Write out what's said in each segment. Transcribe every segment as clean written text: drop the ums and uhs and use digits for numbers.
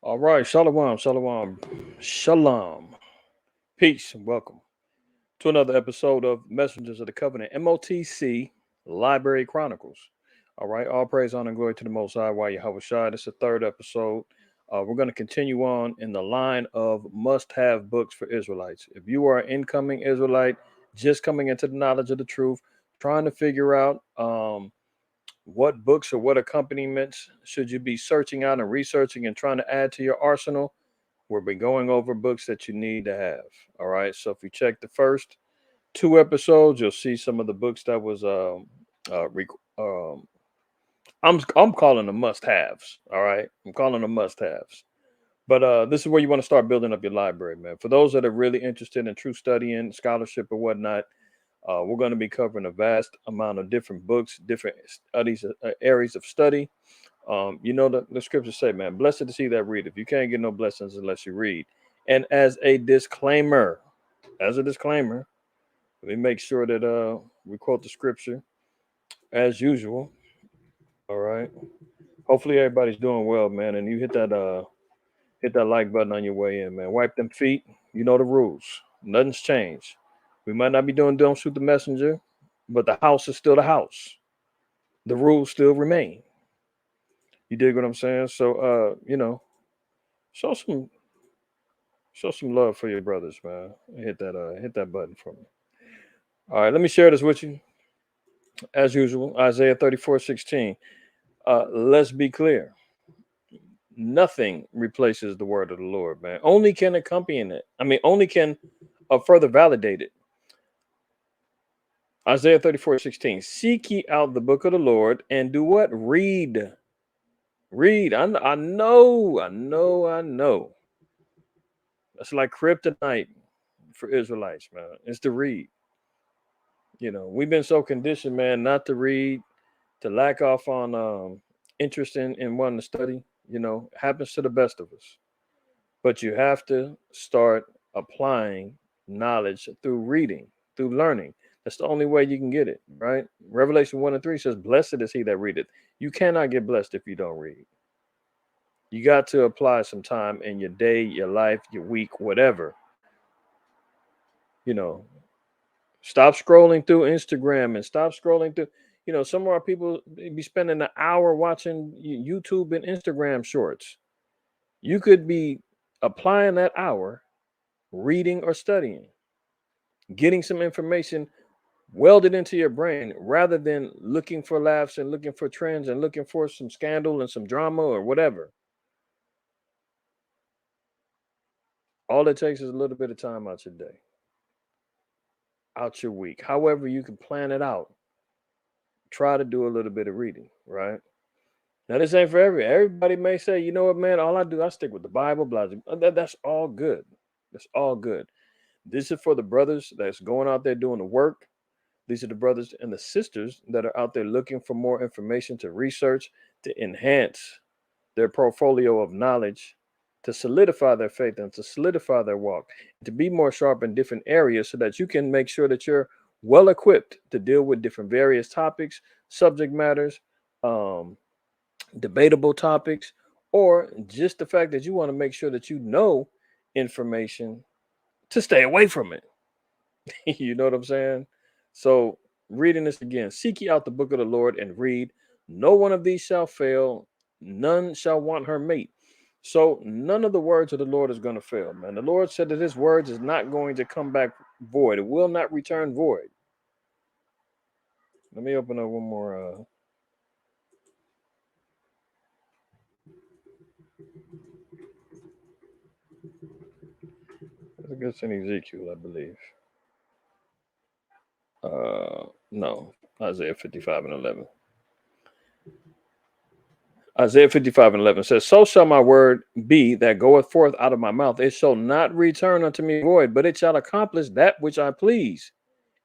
All right, shalom, shalom, shalom, peace, and welcome to another episode of Messengers of the Covenant, MOTC Library Chronicles. All right, all praise, honor, and glory to the Most High, Why Yahweh Shai. This is the third episode. We're going to continue on in the line of must-have books for Israelites. If you are an incoming Israelite, just coming into the knowledge of the truth, trying to figure out what books or what accompaniments should you be searching out and researching and trying to add to your arsenal, we'll be going over books that you need to have. All right. So if you check the first two episodes, you'll see some of the books that was uh, rec- um, I'm calling them must-haves. All right, I'm calling them must-haves. But this is where you want to start building up your library, man. For those that are really interested in true studying, scholarship, or whatnot, we're going to be covering a vast amount of different books, different studies, areas of study. The scriptures say, man, blessed is he that readeth. You can't get no blessings unless you read. And as a disclaimer, let me make sure that we quote the scripture as usual. All right. Hopefully everybody's doing well, man. And you hit that like button on your way in, man. Wipe them feet. You know the rules. Nothing's changed. We might not be doing don't shoot the messenger, but the house is still the house. The rules still remain. You dig what I'm saying? So show some show some love for your brothers, man. Hit that button for me. All right, let me share this with you. As usual, Isaiah 34:16. Let's be clear. Nothing replaces the word of the Lord, man. Only can accompany it. I mean, only can further validate it. Isaiah 34:16. Seek ye out the book of the Lord and do what? Read. Read. I know. I know. I know. That's like kryptonite for Israelites, man. It's to read. We've been so conditioned, man, not to read, to lack off on interest in wanting to study. Happens to the best of us. But you have to start applying knowledge through reading, through learning. That's the only way you can get it, right? Revelation 1 and 3 says, blessed is he that readeth. You cannot get blessed if you don't read. You got to apply some time in your day, your life, your week, whatever. You know, Stop scrolling through Instagram and stop scrolling through. Some of our people be spending an hour watching YouTube and Instagram shorts. You could be applying that hour reading or studying, getting some information welded into your brain rather than looking for laughs and looking for trends and looking for some scandal and some drama or whatever. All it takes is a little bit of time out your day, out your week. However, you can plan it out. Try to do a little bit of reading, right? Now, this ain't for everybody. May say, you know what, man, all I stick with the Bible, blah, blah. That's all good. That's all good. This is for the brothers that's going out there doing the work. These are the brothers and the sisters that are out there looking for more information to research, to enhance their portfolio of knowledge, to solidify their faith and to solidify their walk, to be more sharp in different areas so that you can make sure that you're well equipped to deal with different various topics, subject matters, um, debatable topics, or just the fact that you want to make sure that you know information to stay away from it. You know what I'm saying? So, reading this again, seek ye out the book of the Lord and read. No one of these shall fail, none shall want her mate. So, none of the words of the Lord is going to fail, man. The Lord said that his words is not going to come back void, it will not return void. Let me open up one more. I guess in Ezekiel, I believe. No, Isaiah 55 and 11. Isaiah 55 and 11 says, so shall my word be that goeth forth out of my mouth. It shall not return unto me void, but it shall accomplish that which I please,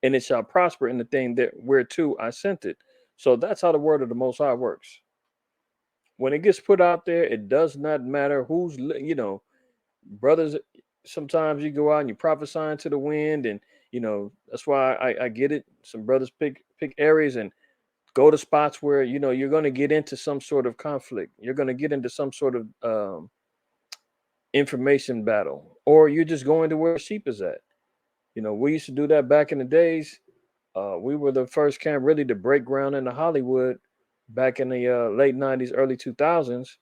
and it shall prosper in the thing that whereto I sent it. So that's how the word of the Most High works. When it gets put out there, it does not matter brothers. Sometimes you go out and you prophesying to the wind, and that's why I get it. Some brothers pick areas and go to spots where you're going to get into some sort of conflict. You're going to get into some sort of information battle, or you're just going to where the sheep is at. We used to do that back in the days. We were the first camp really to break ground into Hollywood back in the late 90s, early 2000s,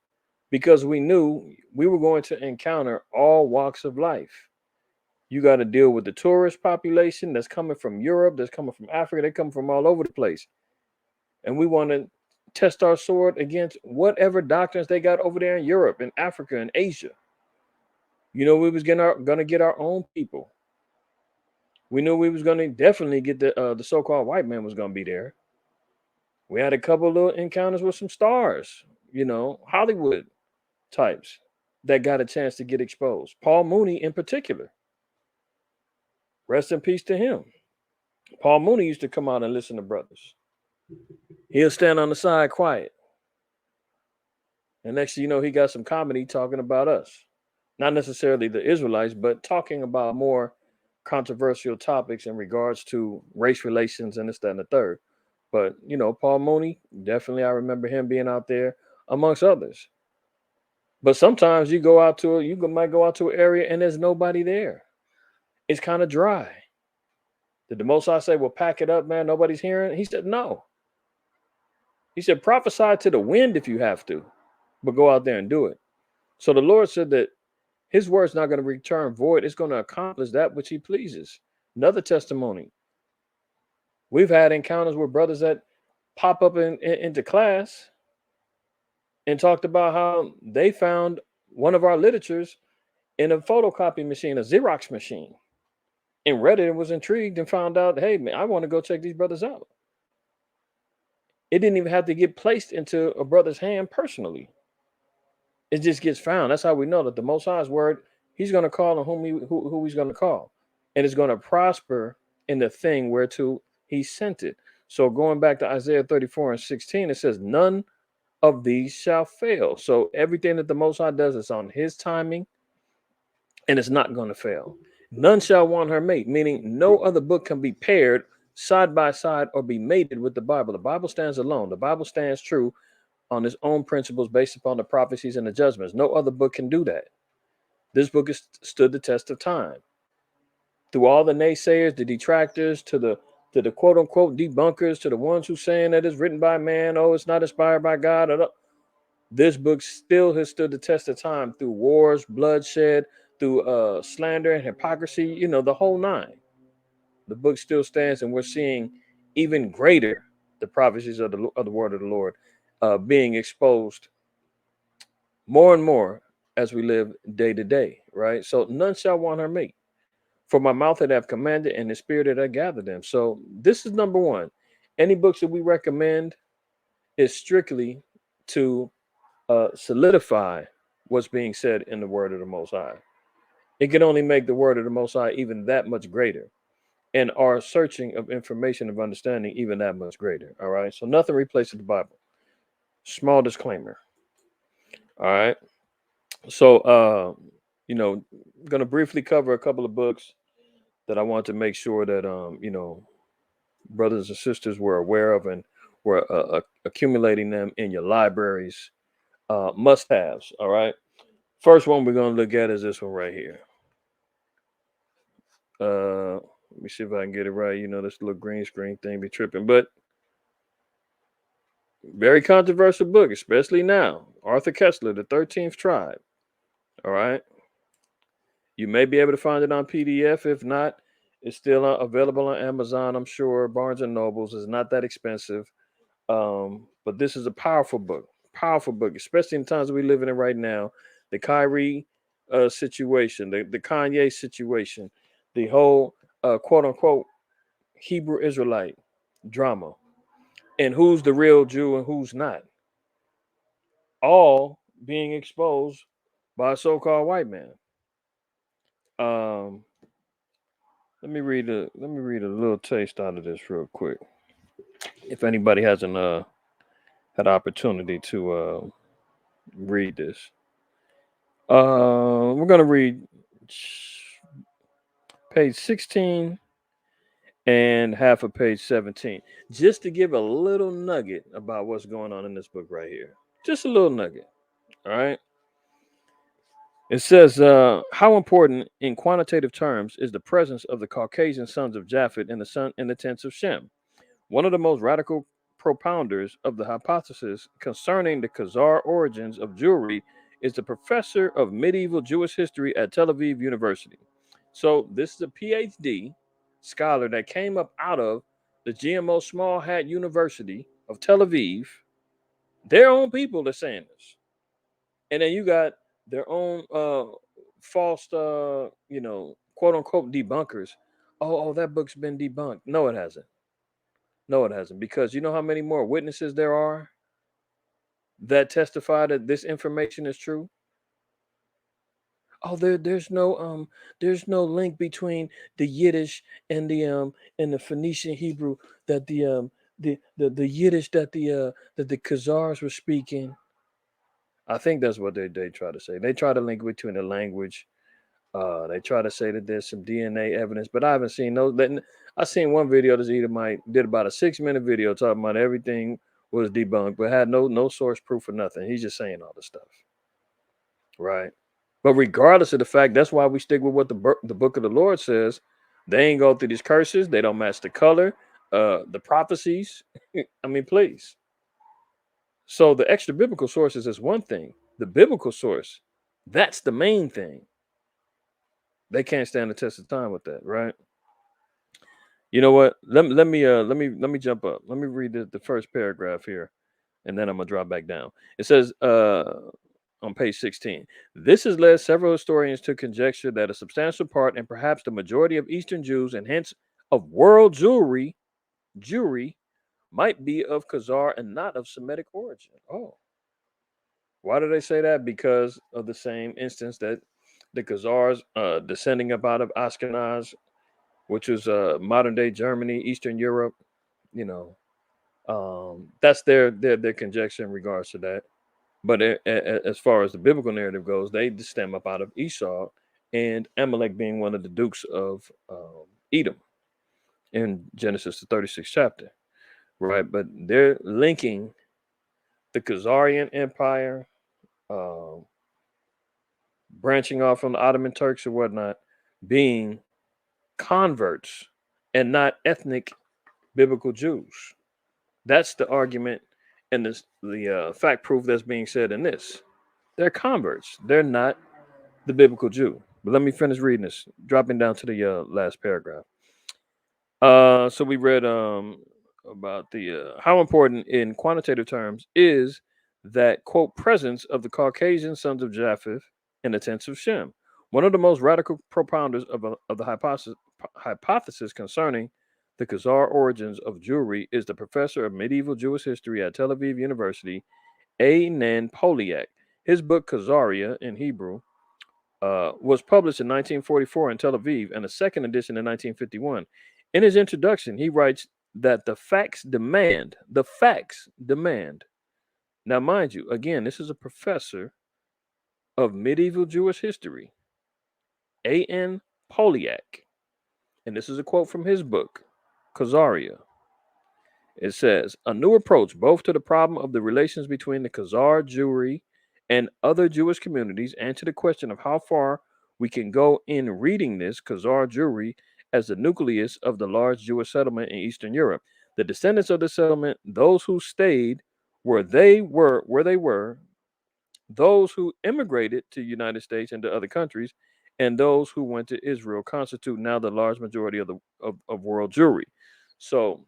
because we knew we were going to encounter all walks of life. You got to deal with the tourist population that's coming from Europe, that's coming from Africa, they come from all over the place. And we want to test our sword against whatever doctrines they got over there in Europe and Africa and Asia. We was gonna get our own people. We knew we was gonna definitely get the so-called white man was gonna be there. We had a couple of little encounters with some stars, Hollywood types that got a chance to get exposed. Paul Mooney in particular. Rest in peace to him. Paul Mooney used to come out and listen to brothers. He'll stand on the side quiet. And next thing you know, he got some comedy talking about us. Not necessarily the Israelites, but talking about more controversial topics in regards to race relations and this, that, and the third. But, Paul Mooney, definitely I remember him being out there amongst others. But sometimes you might go out to an area and there's nobody there. It's kind of dry. Did the Most High say, well, pack it up, man, nobody's hearing? He said, no. He said, prophesy to the wind if you have to, but go out there and do it. So the Lord said that his word's not going to return void. It's going to accomplish that which he pleases. Another testimony. We've had encounters with brothers that pop up into class and talked about how they found one of our literatures in a photocopy machine, a Xerox machine, and read it and was intrigued and found out, hey, man, I want to go check these brothers out. It didn't even have to get placed into a brother's hand personally. It just gets found. That's how we know that the Most High's word, he's going to call on who he's going to call. And it's going to prosper in the thing whereto he sent it. So going back to Isaiah 34:16, it says, none of these shall fail. So everything that the Most High does is on his timing, and it's not going to fail. None shall want her mate, meaning no other book can be paired side by side or be mated with the Bible. The Bible stands alone. The Bible stands true on its own principles based upon the prophecies and the judgments. No other book can do that. This book has stood the test of time. Through all the naysayers, the detractors, to the quote unquote debunkers, to the ones who saying that it's written by man, oh, it's not inspired by God. This book still has stood the test of time through wars, bloodshed, through slander and hypocrisy, the whole nine. The book still stands, and we're seeing even greater the prophecies of the word of the Lord being exposed more and more as we live day to day, right? So none shall want her mate. For my mouth that I've commanded, and the spirit that I gathered them. So this is number one. Any books that we recommend is strictly to solidify what's being said in the word of the Most High. It can only make the word of the Most High even that much greater, and our searching of information of understanding even that much greater. All right. So nothing replaces the Bible. Small disclaimer. All right. So I'm gonna briefly cover a couple of books that I want to make sure that brothers and sisters were aware of and were accumulating them in your libraries. Must-haves. All right. First one we're gonna look at is this one right here. Let me see if I can get it right. This little green screen thing be tripping, but very controversial book, especially now. Arthur Kessler, The 13th Tribe. All right. You may be able to find it on PDF. If not, it's still available on Amazon, I'm sure. Barnes and Nobles is not that expensive. But this is a powerful book, especially in the times we live in right now. The Kyrie situation, the Kanye situation, the whole quote unquote Hebrew Israelite drama, and who's the real Jew and who's not, all being exposed by a so-called white man. Let me read a little taste out of this real quick. If anybody hasn't had opportunity to read this. We're gonna read page 16 and half of page 17, just to give a little nugget about what's going on in this book right here. Just a little nugget. All right. It says, how important in quantitative terms is the presence of the Caucasian sons of Japhet in the tents of Shem? One of the most radical propounders of the hypothesis concerning the Khazar origins of Jewry is the professor of medieval Jewish history at Tel Aviv University. So, this is a PhD scholar that came up out of the GMO Small Hat University of Tel Aviv. Their own people are saying this. And then you got their own false, quote unquote debunkers. Oh, that book's been debunked. No, it hasn't. No, it hasn't. Because you know how many more witnesses there are that testify that this information is true? Oh, there's no link between the Yiddish and the Phoenician Hebrew that the Yiddish that the Khazars were speaking. I think that's what they try to say. They try to link between the language. They try to say that there's some DNA evidence, but I haven't seen those. I seen one video this Edomite did about a 6 minute video talking about everything was debunked, but had no source proof or nothing. He's just saying all the stuff, right? But regardless of the fact, that's why we stick with what the book of the Lord says. They ain't go through these curses. They don't match the color, the prophecies. I mean, please. So the extra biblical sources is one thing. The biblical source, that's the main thing. They can't stand the test of time with that, right? You know what? Let me jump up. Let me read the first paragraph here, and then I'm gonna drop back down. It says on page 16, this has led several historians to conjecture that a substantial part and perhaps the majority of Eastern Jews and hence of world Jewry might be of Khazar and not of Semitic origin. Oh, why do they say that? Because of the same instance that the Khazars descending up out of Ashkenaz, which was modern day Germany, Eastern Europe. You know, that's their conjecture in regards to that. But as far as the biblical narrative goes, they just stem up out of Esau and Amalek being one of the dukes of Edom in Genesis the 36th chapter, right? But they're linking the Khazarian Empire, uh, branching off from the Ottoman Turks or whatnot, being converts and not ethnic biblical Jews. That's the argument and the fact proof that's being said in this. They're converts. They're not the biblical Jew. But let me finish reading this, dropping down to the last paragraph. So we read about the how important in quantitative terms is that quote presence of the Caucasian sons of Japheth in the tents of Shem. One of the most radical propounders of the hypothesis concerning the Khazar origins of Jewry is the professor of medieval Jewish history at Tel Aviv University, A. Nan Poliak. His book Khazaria in Hebrew was published in 1944 in Tel Aviv and a second edition in 1951. In his introduction, he writes that the facts demand. Now, mind you, again, this is a professor of medieval Jewish history, A.N. Poliak. And this is a quote from his book, Khazaria. It says, a new approach both to the problem of the relations between the Khazar Jewry and other Jewish communities and to the question of how far we can go in reading this Khazar Jewry as the nucleus of the large Jewish settlement in Eastern Europe. The descendants of the settlement, those who stayed where they were, those who immigrated to the United States and to other countries, and those who went to Israel constitute now the large majority of world Jewry. So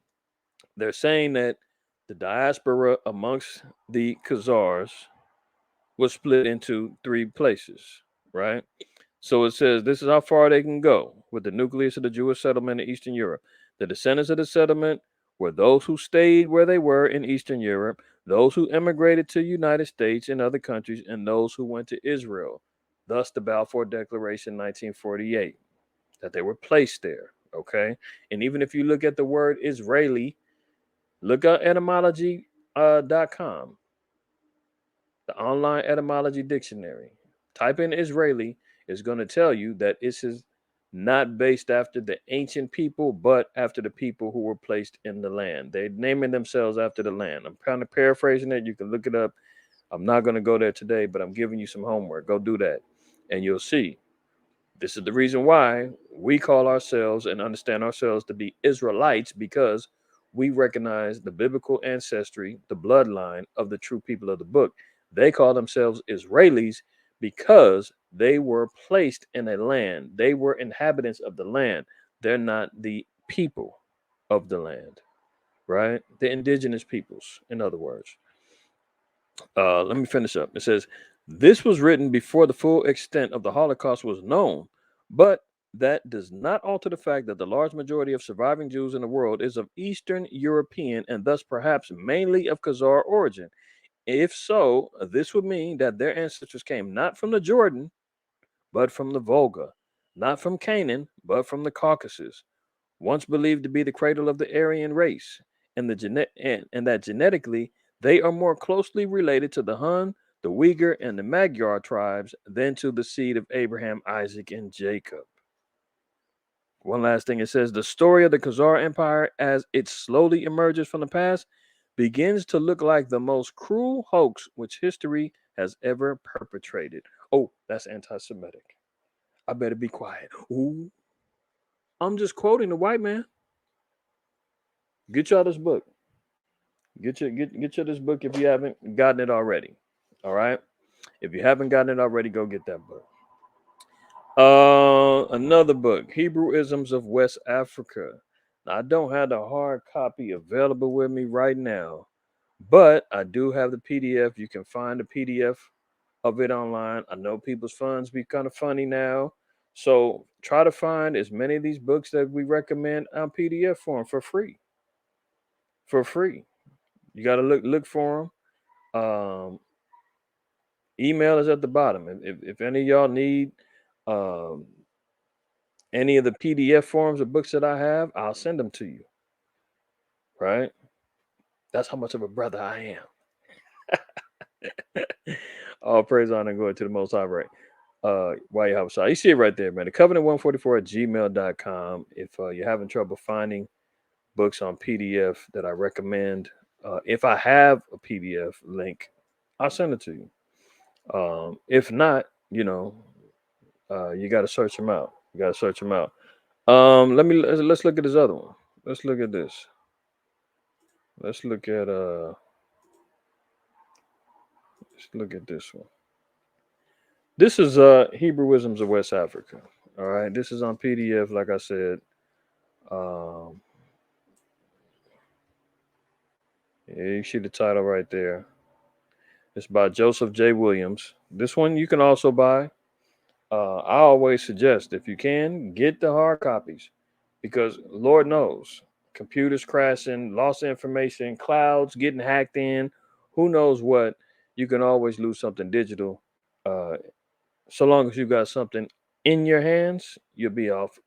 they're saying that the diaspora amongst the Khazars was split into three places, right? So it says this is how far they can go with the nucleus of the Jewish settlement in Eastern Europe. The descendants of the settlement were those who stayed where they were in Eastern Europe, those who immigrated to the United States and other countries, and those who went to Israel. Thus, the Balfour Declaration 1948, that they were placed there, okay? And even if you look at the word Israeli, look up etymology.com, the online etymology dictionary. Type in Israeli, is going to tell you that this is not based after the ancient people, but after the people who were placed in the land. They're naming themselves after the land. I'm kind of paraphrasing it. You can look it up. I'm not going to go there today, but I'm giving you some homework. Go do that. And you'll see this is the reason why we call ourselves and understand ourselves to be Israelites, because we recognize the biblical ancestry, the bloodline of the true people of the book. They call themselves Israelis because they were placed in a land. They were inhabitants of the land. They're not the people of the land, right? The indigenous peoples, in other words. Let me finish up. It says, this was written before the full extent of the Holocaust was known, but that does not alter the fact that the large majority of surviving Jews in the world is of Eastern European and thus perhaps mainly of Khazar origin. If so, this would mean that their ancestors came not from the Jordan, but from the Volga, not from Canaan, but from the Caucasus, once believed to be the cradle of the Aryan race, and and that genetically they are more closely related to the Hun, the Uyghur, and the Magyar tribes than to the seed of Abraham, Isaac, and Jacob. One last thing, it says the story of the Khazar Empire as it slowly emerges from the past begins to look like the most cruel hoax which history has ever perpetrated. Oh, that's anti-Semitic. I better be quiet. Ooh, I'm just quoting the white man. Get y'all this book. Get you this book if you haven't gotten it already. All right. If you haven't gotten it already, go get that book. Another book, Hebrewisms of West Africa. Now, I don't have the hard copy available with me right now, but I do have the PDF. You can find the PDF of it online. I know people's funds be kind of funny now, so try to find as many of these books that we recommend on PDF form for free. For free, you got to look for them. Email is at the bottom. If any of y'all need um, any of the PDF forms of books that I have, I'll send them to you. Right? That's how much of a brother I am. All praise, honor, and glory to the Most High, right? Why you have a you see it right there, man. The Covenant 144 at gmail.com. If you're having trouble finding books on PDF that I recommend, if I have a PDF link, I'll send it to you. If not, you got to search them out. You got to search them out. Let's look at this other one. Let's look at this. Let's look at let's look at this one. This is Hebrewisms of West Africa. All right, this is on PDF, like I said. Um, yeah, you see the title right there. It's by Joseph J. Williams. This one you can also buy. I always suggest, if you can, get the hard copies, because Lord knows, computers crashing, lost information, clouds getting hacked in, who knows what. You can always lose something digital. Uh, so long as you got something in your hands, you'll be off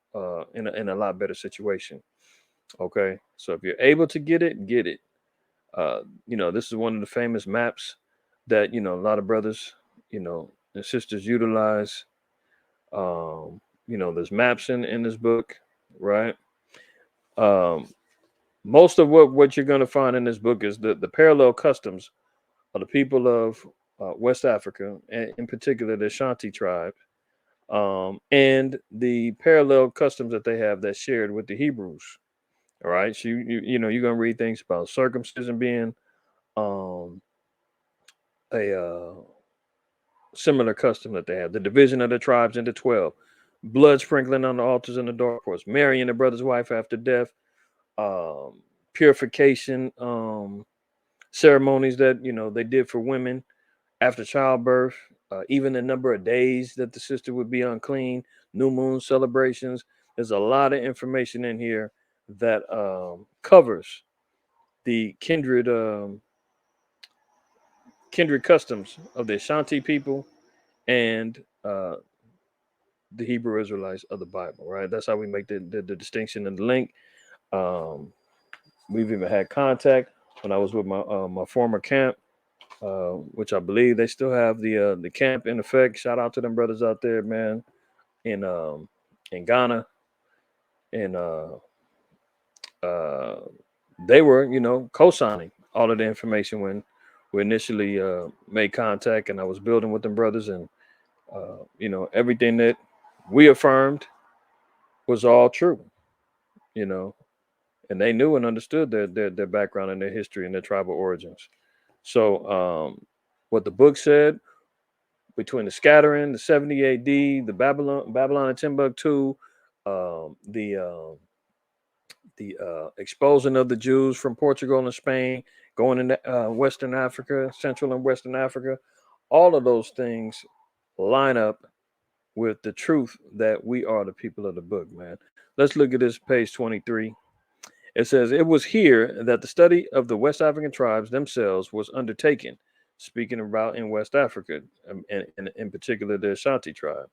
in a lot better situation. Okay, so if you're able to get it, get it. This is one of the famous maps that a lot of brothers, and sisters utilize. There's maps in this book, right? Um, Most of what you're going to find in this book is the parallel customs of the people of West Africa, and in particular the Shanti tribe, and the parallel customs that they have that's shared with the Hebrews. All right, so you're going to read things about circumcision being um, a similar custom that they have, the division of the tribes into 12, blood sprinkling on the altars and the doorposts, marrying the brother's wife after death, um, purification ceremonies that they did for women after childbirth, even the number of days that the sister would be unclean, new moon celebrations. There's a lot of information in here that covers the kindred customs of the Ashanti people and the Hebrew Israelites of the Bible, right? That's how we make the distinction and the link. Um, we've even had contact when I was with my former camp, which I believe they still have the camp in effect. Shout out to them brothers out there, man, in Ghana, and uh, they were co-signing all of the information when we initially made contact, and I was building with them brothers, and Everything that we affirmed was all true. You know, and they knew and understood their background and their history and their tribal origins. So, what the book said between the scattering, the 70 A.D., the Babylon and Timbuktu, the expulsion of the Jews from Portugal and Spain, going into Western Africa, Central and Western Africa, all of those things line up with the truth that we are the people of the book, man. Let's look at this page 23. It says, it was here that the study of the West African tribes themselves was undertaken, speaking about in West Africa, and in particular the Ashanti tribe.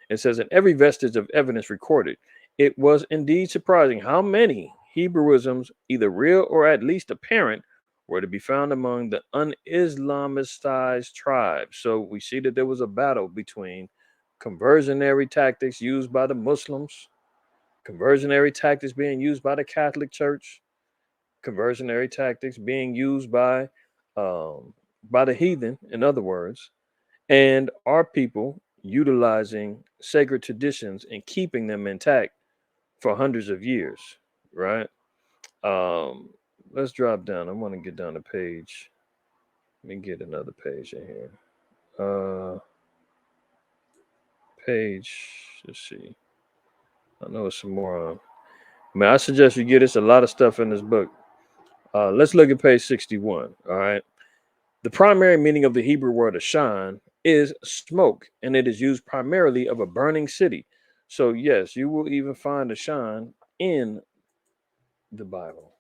It says, in every vestige of evidence recorded, it was indeed surprising how many Hebrewisms, either real or at least apparent, were to be found among the un-Islamicized tribes. So we see that there was a battle between conversionary tactics used by the Muslims, conversionary tactics being used by the Catholic Church, conversionary tactics being used by the heathen, in other words, and our people utilizing sacred traditions and keeping them intact for hundreds of years, right? Um, let's drop down. I want to get down the page. Let me get another page in here. Page. Let's see. I know it's some more. Man, I suggest you get this. A lot of stuff in this book. Let's look at page 61. All right. The primary meaning of the Hebrew word ashan is smoke, and it is used primarily of a burning city. So, yes, you will even find ashan in the Bible.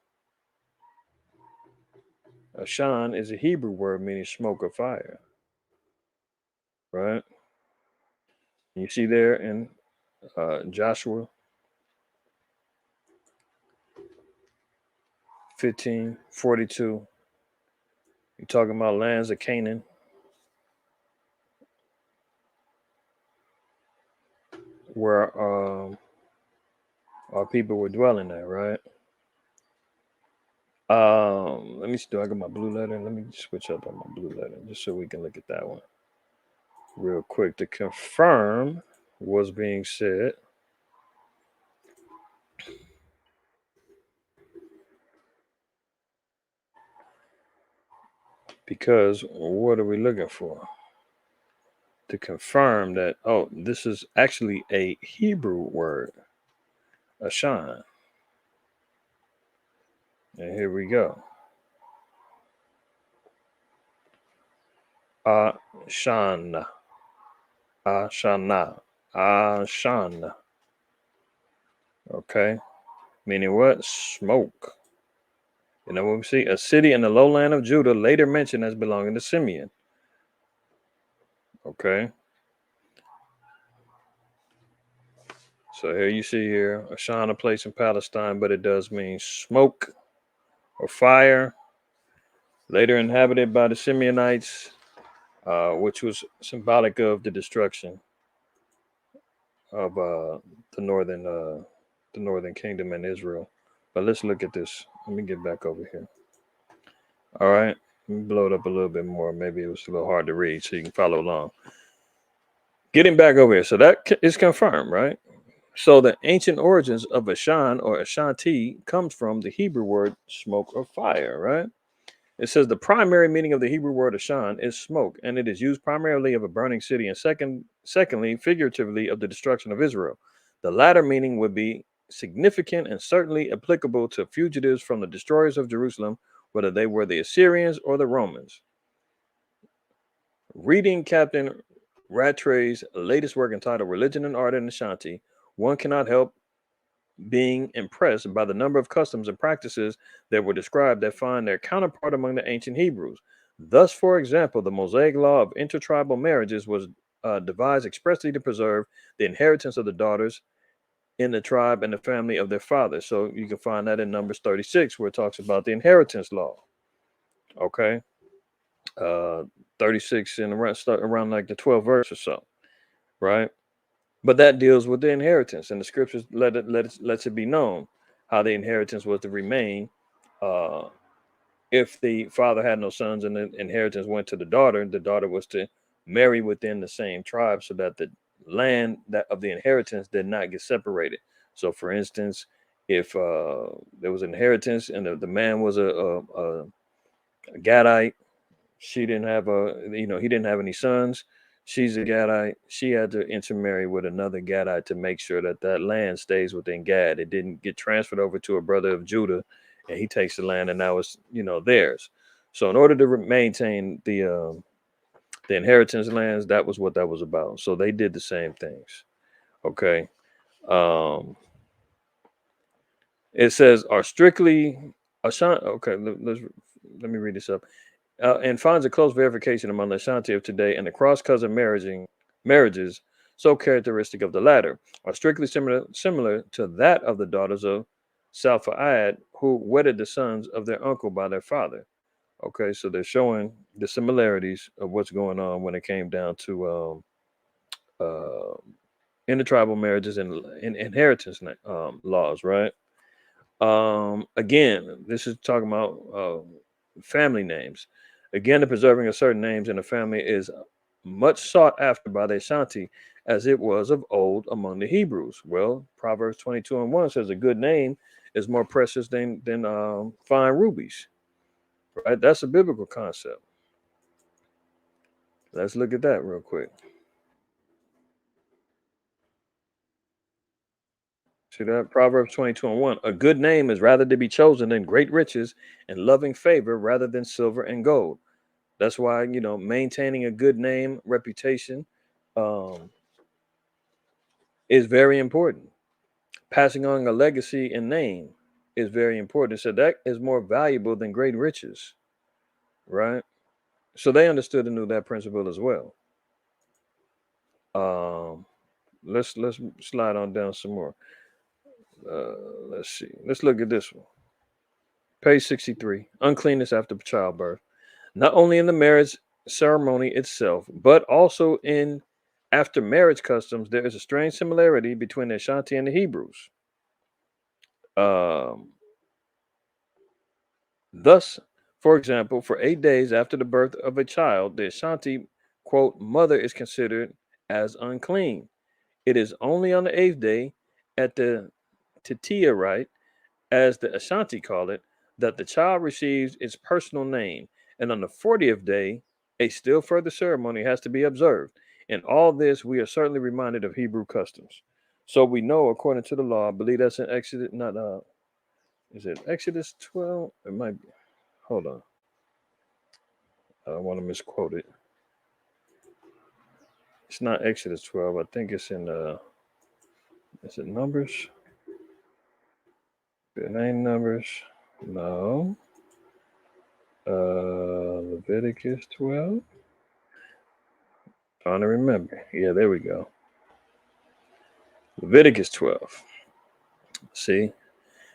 Ashan is a Hebrew word meaning smoke or fire, right? You see there in Joshua 15:42, you're talking about lands of Canaan, where our people were dwelling at, right? Let me see. Do I got my blue letter? Let me switch up on my blue letter just so we can look at that one real quick to confirm what's being said. Because what are we looking for? To confirm that, oh, this is actually a Hebrew word, ashan. And here we go. Ashan. Ashana. Ashan. Okay. Meaning what? Smoke. You know what we see? A city in the lowland of Judah, later mentioned as belonging to Simeon. Okay. So here you see here, Ashan, a place in Palestine, but it does mean smoke or fire. Later inhabited by the Simeonites, which was symbolic of the destruction of the northern kingdom in Israel. But let's look at this. Let me get back over here. All right, let me blow it up a little bit more. Maybe it was a little hard to read, so you can follow along. Getting back over here, so that is confirmed, right? So the ancient origins of Ashan or Ashanti comes from the Hebrew word smoke or fire, right? It says the primary meaning of the Hebrew word Ashan is smoke, and it is used primarily of a burning city, and secondly, figuratively of the destruction of Israel. The latter meaning would be significant and certainly applicable to fugitives from the destroyers of Jerusalem, whether they were the Assyrians or the Romans. Reading Captain Rattray's latest work entitled Religion and Art in Ashanti, one cannot help being impressed by the number of customs and practices that were described that find their counterpart among the ancient Hebrews. Thus, for example, the Mosaic law of intertribal marriages was devised expressly to preserve the inheritance of the daughters in the tribe and the family of their fathers. So you can find that in Numbers 36, where it talks about the inheritance law. Okay. Uh, 36 in around like the 12th verse or so, right? But that deals with the inheritance, and the scriptures lets it be known how the inheritance was to remain. If the father had no sons and the inheritance went to the daughter was to marry within the same tribe so that the land that of the inheritance did not get separated. So, for instance, if there was inheritance and the man was a Gadite, she didn't have he didn't have any sons. She's a Gadite. She had to intermarry with another Gadite to make sure that that land stays within Gad. It didn't get transferred over to a brother of Judah, and he takes the land, and now it's theirs. So in order to maintain the inheritance lands, that was what that was about. So they did the same things. Okay. Um, it says are strictly Ashanti. Okay, let me read this up. And finds a close verification among the Ashanti of today and the cross cousin marriages so characteristic of the latter are strictly similar to that of the daughters of Salpha'ad who wedded the sons of their uncle by their father. Okay, so they're showing the similarities of what's going on when it came down to uh, intertribal marriages and inheritance laws, right? Again, this is talking about family names. Again, the preserving of certain names in a family is much sought after by the Ashanti, as it was of old among the Hebrews. Well, Proverbs 22:1 says a good name is more precious than fine rubies. Right? That's a biblical concept. Let's look at that real quick. See that? Proverbs 22:1. A good name is rather to be chosen than great riches and loving favor rather than silver and gold. That's why, maintaining a good name, reputation, um, is very important. Passing on a legacy and name is very important. So that is more valuable than great riches, right? So they understood and knew that principle as well. Um, let's slide on down some more. Let's see. Let's look at this one. Page 63. Uncleanness after childbirth. Not only in the marriage ceremony itself, but also in after marriage customs, there is a strange similarity between the Ashanti and the Hebrews. Um, Thus, for example, for 8 days after the birth of a child, the Ashanti, quote, mother is considered as unclean. It is only on the eighth day at the Titia rite, as the Ashanti call it, that the child receives its personal name. And on the 40th day, a still further ceremony has to be observed. In all this, we are certainly reminded of Hebrew customs. So we know, according to the law, I believe that's in Exodus, not, is it Exodus 12? It might be. Hold on. I don't want to misquote it. It's not Exodus 12. I think it's in, is it Numbers? It ain't Numbers. No. Leviticus 12. Trying to remember. Yeah, there we go. Leviticus 12. See? It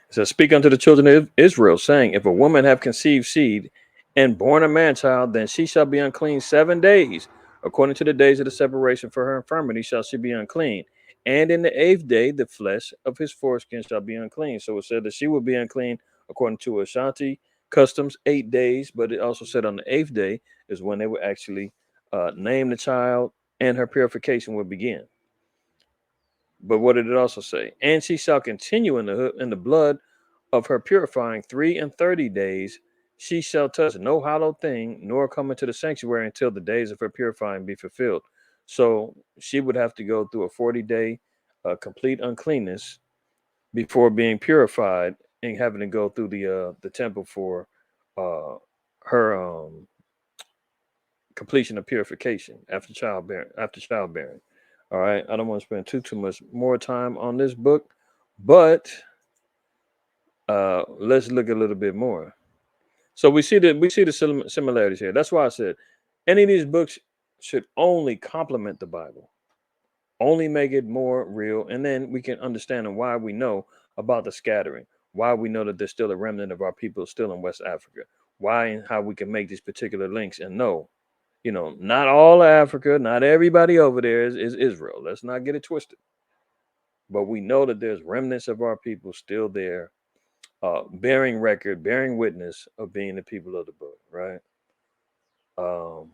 says, speak unto the children of Israel, saying, if a woman have conceived seed and born a man child, then she shall be unclean 7 days. According to the days of the separation for her infirmity shall she be unclean. And in the eighth day, the flesh of his foreskin shall be unclean. So it said that she will be unclean according to Ashanti customs, 8 days. But it also said on the eighth day is when they would actually name the child and her purification would begin. But what did it also say? And she shall continue in the blood of her purifying 3 and 30 days. She shall touch no hallowed thing, nor come into the sanctuary until the days of her purifying be fulfilled. So she would have to go through a 40-day complete uncleanness before being purified and having to go through the temple for uh, her completion of purification after childbearing. All right, I don't want to spend too much more time on this book, but let's look a little bit more. So we see the similarities here. That's why I said any of these books should only complement the Bible, only make it more real, and then we can understand why we know about the scattering, why we know that there's still a remnant of our people still in West Africa, why and how we can make these particular links and know, not all of Africa, not everybody over there is Israel. Let's not get it twisted. But we know that there's remnants of our people still there, bearing record, bearing witness of being the people of the book, right? Um,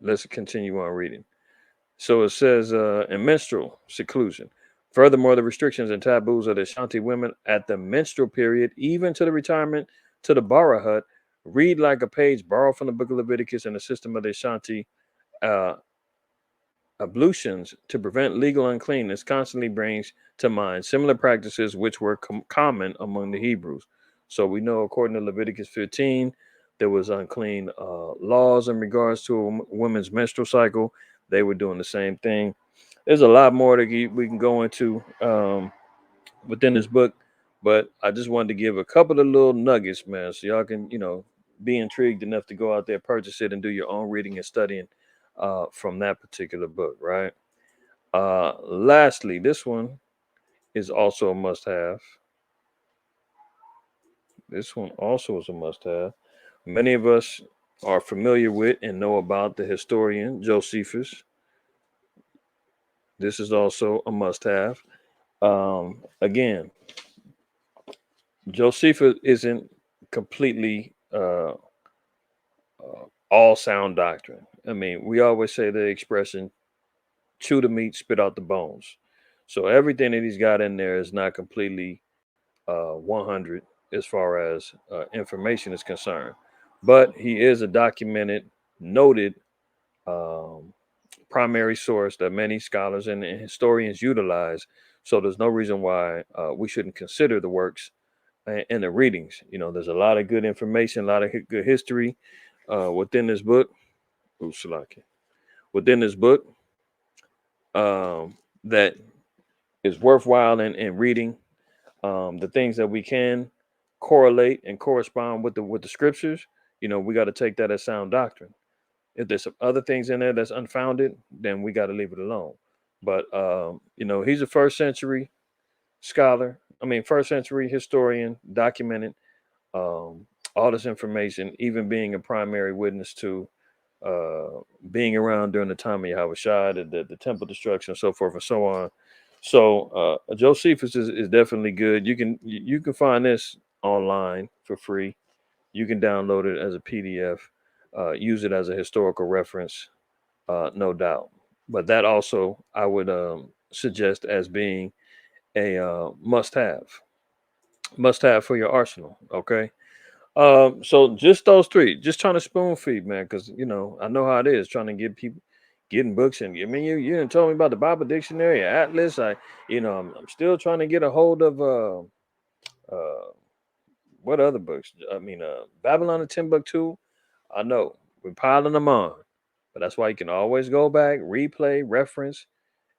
Let's continue on reading. So it says, in menstrual seclusion. Furthermore, the restrictions and taboos of the Ashanti women at the menstrual period, even to the retirement to the Bara hut, read like a page borrowed from the book of Leviticus and the system of the Ashanti. Uh, Ablutions to prevent legal uncleanness constantly brings to mind similar practices which were common among the Hebrews. So we know, according to Leviticus 15, there was unclean laws in regards to a woman's menstrual cycle. They were doing the same thing. There's a lot more that we can go into within this book, but I just wanted to give a couple of little nuggets, man, so y'all can, be intrigued enough to go out there, purchase it, and do your own reading and studying from that particular book, right? Lastly, this one is also a must have. This one also is a must have. Many of us are familiar with and know about the historian Josephus. This is also a must have. Again, Josephus isn't completely all sound doctrine. I mean, we always say the expression chew the meat, spit out the bones. So everything that he's got in there is not completely 100 as far as information is concerned. But he is a documented, noted um, primary source that many scholars and historians utilize. So there's no reason why we shouldn't consider the works and the readings. There's a lot of good information, a lot of good history within this book. Ooh, Salaki. Within this book that is worthwhile in reading. The things that we can correlate and correspond with the scriptures, we got to take that as sound doctrine. If there's some other things in there that's unfounded, then we got to leave it alone. But he's a first century scholar. I mean, first century historian, documented all this information, even being a primary witness to uh, being around during the time of Yahweh Shai, the temple destruction, so forth and so on. So Josephus is definitely good. You can find this online for free. You can download it as a PDF, use it as a historical reference, no doubt. But that also I would suggest as being a must have for your arsenal. Okay. So just those three, just trying to spoon feed, man, because I know how it is trying to get people getting books. And I mean, you didn't told me about the Bible Dictionary, Atlas. I'm still trying to get a hold of uh what other books? I mean, Babylon and Timbuktu. I know we're piling them on, but that's why you can always go back, replay, reference,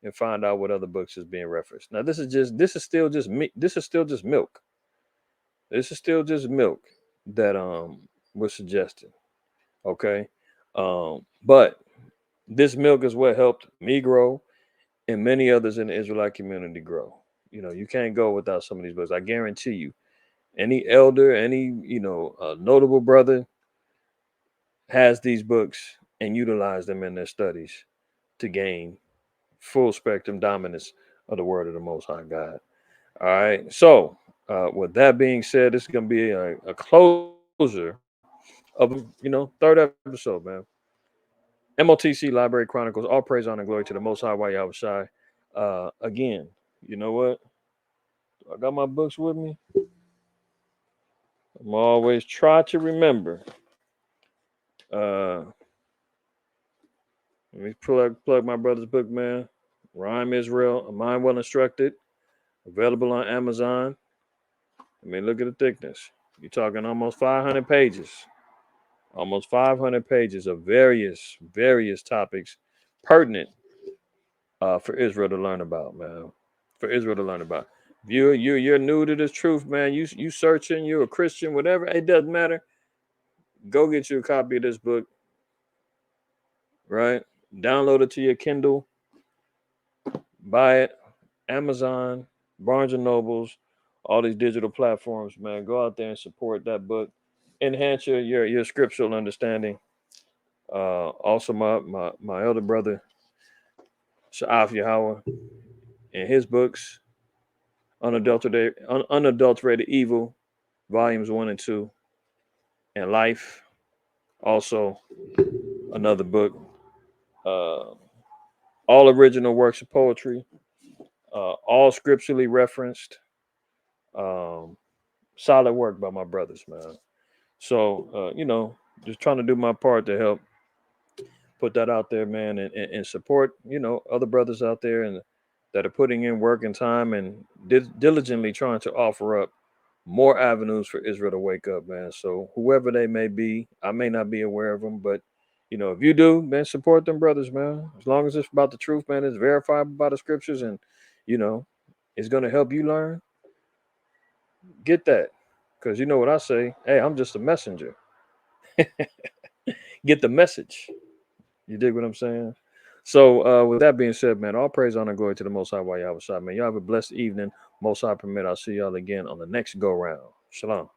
and find out what other books is being referenced. Now, this is still just me. This is still just milk. This is still just milk that was suggested. Okay. But this milk is what helped me grow and many others in the Israelite community grow. You can't go without some of these books. I guarantee you, any elder, any, notable brother has these books and utilize them in their studies to gain full spectrum dominance of the word of the Most High God. All right. So, with that being said, this is going to be a closer of, third episode, man. MOTC Library Chronicles, all praise, honor, and glory to the Most High, Yahweh Shai. Again, you know what? I got my books with me. I'm always try to remember. Uh, Let me plug my brother's book, man. Rhyme Israel, A Mind Well Instructed, available on Amazon. I mean, look at the thickness. You're talking almost 500 pages. Almost 500 pages of various topics pertinent for Israel to learn about, man. For Israel to learn about. If you're new to this truth, man. You searching, you're a Christian, whatever. It doesn't matter. Go get you a copy of this book, right? Download it to your Kindle, buy it, Amazon, Barnes and Nobles, all these digital platforms, man. Go out there and support that book. Enhance your scriptural understanding. Also, my elder brother, Sha'af Yahweh, in his books, Unadulterated Evil, volumes 1 and 2, and Life. Also, another book. uh, all original works of poetry, all scripturally referenced. Um, Solid work by my brothers, man. So, just trying to do my part to help put that out there, man, and support, other brothers out there and that are putting in work and time and diligently trying to offer up more avenues for Israel to wake up, man. So whoever they may be, I may not be aware of them, but if you do, man, support them brothers, man. As long as it's about the truth, man, it's verified by the scriptures, and you know, it's gonna help you learn. Get that, because you know what I say. Hey, I'm just a messenger. Get the message. You dig what I'm saying? So, with that being said, man, all praise, honor, glory to the Most High, while y'all was shot, man. Y'all have a blessed evening. Most High permit. I'll see y'all again on the next go round. Shalom.